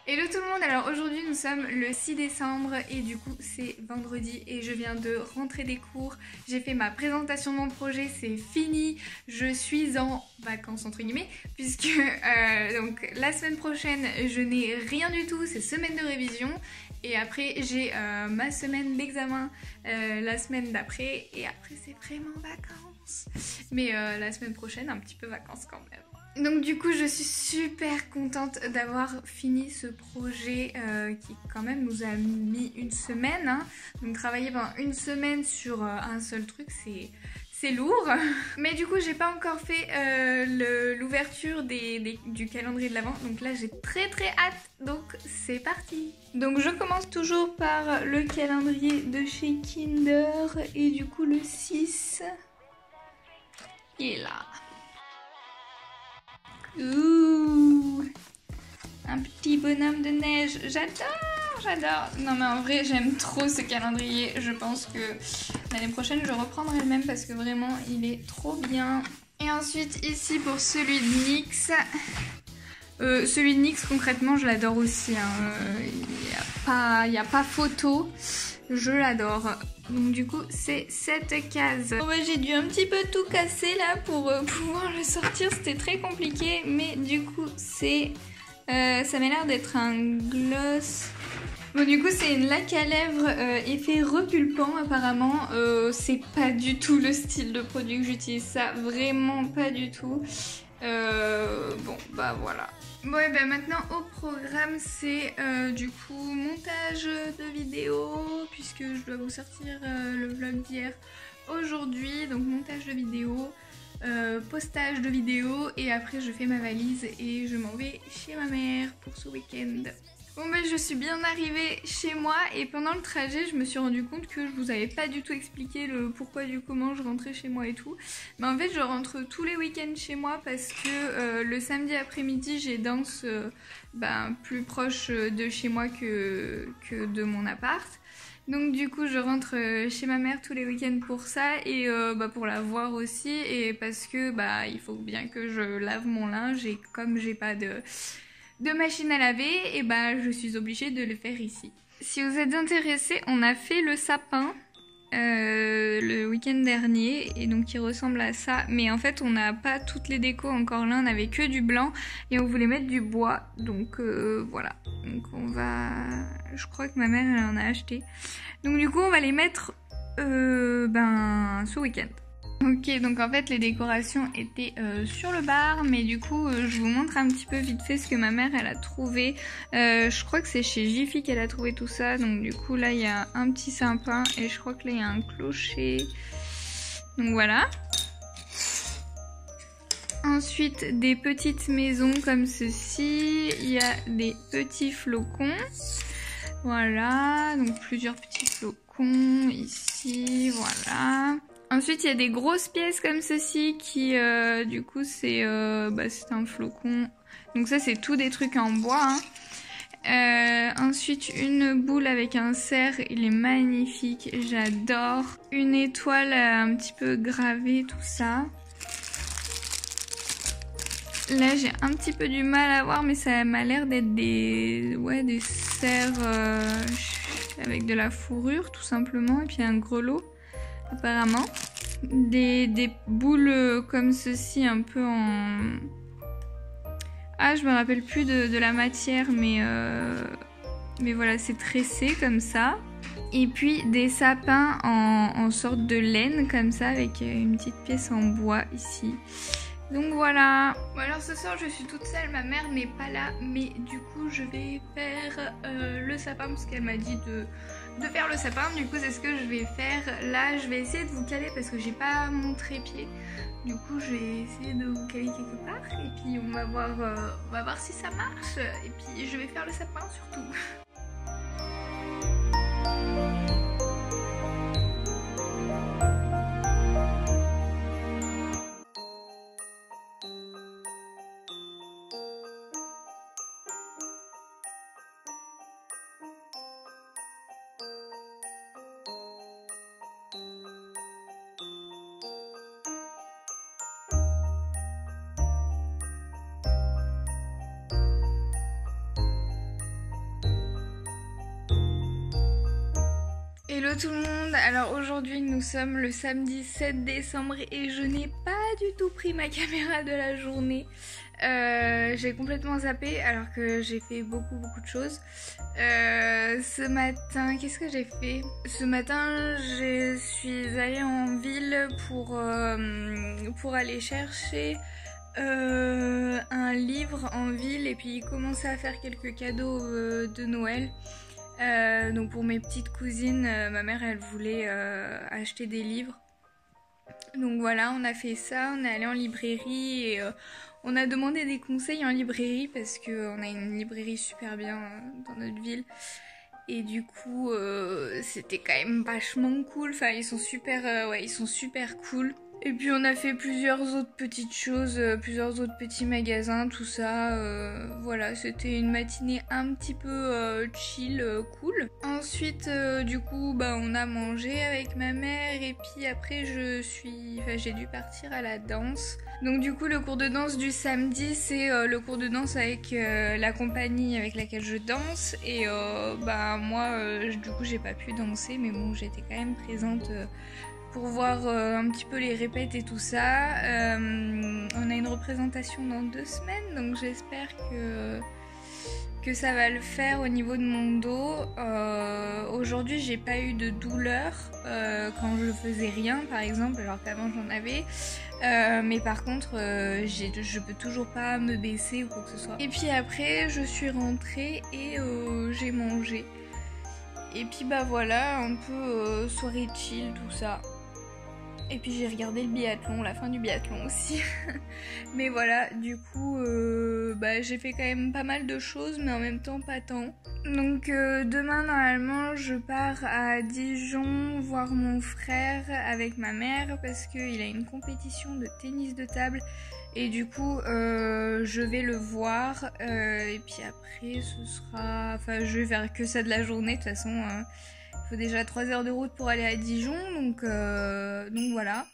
Hello tout le monde, alors aujourd'hui nous sommes le 6 décembre et du coup c'est vendredi et je viens de rentrer des cours. J'ai fait ma présentation de mon projet, c'est fini, je suis en vacances entre guillemets puisque donc la semaine prochaine je n'ai rien du tout, c'est semaine de révision et après j'ai ma semaine d'examen la semaine d'après et après c'est vraiment vacances. Mais la semaine prochaine un petit peu vacances quand même. Donc du coup je suis super contente d'avoir fini ce projet qui quand même nous a mis une semaine. Hein. Donc travailler pendant une semaine sur un seul truc c'est lourd. Mais du coup j'ai pas encore fait l'ouverture du calendrier de l'Avent. Donc là j'ai très hâte. Donc c'est parti. Donc je commence toujours par le calendrier de chez Kinder. Et du coup le 6 il est là. Ouh, un petit bonhomme de neige, j'adore. Non mais en vrai j'aime trop ce calendrier, je pense que l'année prochaine je reprendrai le même parce que vraiment il est trop bien. Et ensuite ici pour celui de NYX, celui de NYX concrètement je l'adore aussi, hein. Il n'y a pas photo, je l'adore. Donc du coup c'est cette case. Bon, bah, j'ai dû un petit peu tout casser là pour pouvoir le sortir, c'était très compliqué. Mais du coup c'est... ça m'a l'air d'être un gloss. Bon du coup c'est une laque à lèvres effet repulpant apparemment. C'est pas du tout le style de produit que j'utilise, ça vraiment pas du tout. Bon bah voilà. Bon et ben maintenant au programme c'est du coup montage de vidéo puisque je dois vous sortir le vlog d'hier aujourd'hui, donc montage de vidéo, postage de vidéo et après je fais ma valise et je m'en vais chez ma mère pour ce week-end. Bon ben je suis bien arrivée chez moi et pendant le trajet je me suis rendu compte que je vous avais pas du tout expliqué le pourquoi du comment je rentrais chez moi et tout. Mais en fait je rentre tous les week-ends chez moi parce que le samedi après-midi j'ai danse plus proche de chez moi que de mon appart. Donc du coup je rentre chez ma mère tous les week-ends pour ça et pour la voir aussi et parce que il faut bien que je lave mon linge et comme j'ai pas de machine à laver, et je suis obligée de le faire ici. Si vous êtes intéressés, on a fait le sapin le week-end dernier et donc il ressemble à ça. Mais en fait, on n'a pas toutes les décos encore là, on avait que du blanc et on voulait mettre du bois. Donc voilà. Donc on va... Je crois que ma mère elle en a acheté. Donc du coup, on va les mettre ce week-end. Ok, donc en fait les décorations étaient sur le bar, mais du coup je vous montre un petit peu vite fait ce que ma mère elle a trouvé. Je crois que c'est chez Jiffy qu'elle a trouvé tout ça, donc du coup là il y a un petit sapin et je crois que là il y a un clocher. Donc voilà. Ensuite des petites maisons comme ceci, il y a des petits flocons. Voilà, donc plusieurs petits flocons ici, voilà. Ensuite, il y a des grosses pièces comme ceci qui, du coup, c'est un flocon. Donc ça, c'est tout des trucs en bois. Hein. Ensuite, une boule avec un cerf. Il est magnifique. J'adore. Une étoile un petit peu gravée, tout ça. Là, j'ai un petit peu du mal à voir, mais ça m'a l'air d'être des cerfs avec de la fourrure, tout simplement. Et puis un grelot. Apparemment, des boules comme ceci un peu en... Ah, je me rappelle plus de la matière, mais voilà, c'est tressé comme ça. Et puis des sapins en sorte de laine comme ça, avec une petite pièce en bois ici. Donc voilà. Bon alors ce soir je suis toute seule, ma mère n'est pas là, mais du coup je vais faire le sapin parce qu'elle m'a dit de faire le sapin. Du coup c'est ce que je vais faire. Là je vais essayer de vous caler parce que j'ai pas mon trépied. Du coup je vais essayer de vous caler quelque part et puis on va voir si ça marche. Et puis je vais faire le sapin surtout. Hello tout le monde, alors aujourd'hui nous sommes le samedi 7 décembre et je n'ai pas du tout pris ma caméra de la journée. J'ai complètement zappé alors que j'ai fait beaucoup de choses. Ce matin, qu'est-ce que j'ai fait? Ce matin je suis allée en ville pour aller chercher un livre en ville et puis commencer à faire quelques cadeaux de Noël. Donc pour mes petites cousines, ma mère elle voulait acheter des livres. Donc voilà, on a fait ça, on est allé en librairie et on a demandé des conseils en librairie parce qu'on a une librairie super bien dans notre ville. Et du coup, c'était quand même vachement cool, enfin ils sont super, ouais, ils sont super cool. Et puis on a fait plusieurs autres petites choses, plusieurs autres petits magasins, tout ça. Voilà, c'était une matinée un petit peu chill, cool. Ensuite, du coup, bah, on a mangé avec ma mère et puis après j'ai dû partir à la danse. Donc du coup, le cours de danse du samedi, c'est le cours de danse avec la compagnie avec laquelle je danse. Et bah moi, du coup, j'ai pas pu danser, mais bon, j'étais quand même présente. Pour voir un petit peu les répètes et tout ça. On a une représentation dans 2 semaines, donc j'espère que ça va le faire au niveau de mon dos. Aujourd'hui, j'ai pas eu de douleur quand je faisais rien, par exemple, alors qu'avant j'en avais. Mais par contre, je peux toujours pas me baisser ou quoi que ce soit. Et puis après, je suis rentrée et j'ai mangé. Et puis bah voilà, un peu soirée chill, tout ça. Et puis j'ai regardé le biathlon, la fin du biathlon aussi. Mais voilà, du coup, bah, j'ai fait quand même pas mal de choses, mais en même temps pas tant. Donc demain, normalement, je pars à Dijon voir mon frère avec ma mère parce qu'il a une compétition de tennis de table. Et du coup, je vais le voir. Et puis après, ce sera... Enfin, je vais faire que ça de la journée, de toute façon... Il faut déjà 3 heures de route pour aller à Dijon, donc voilà.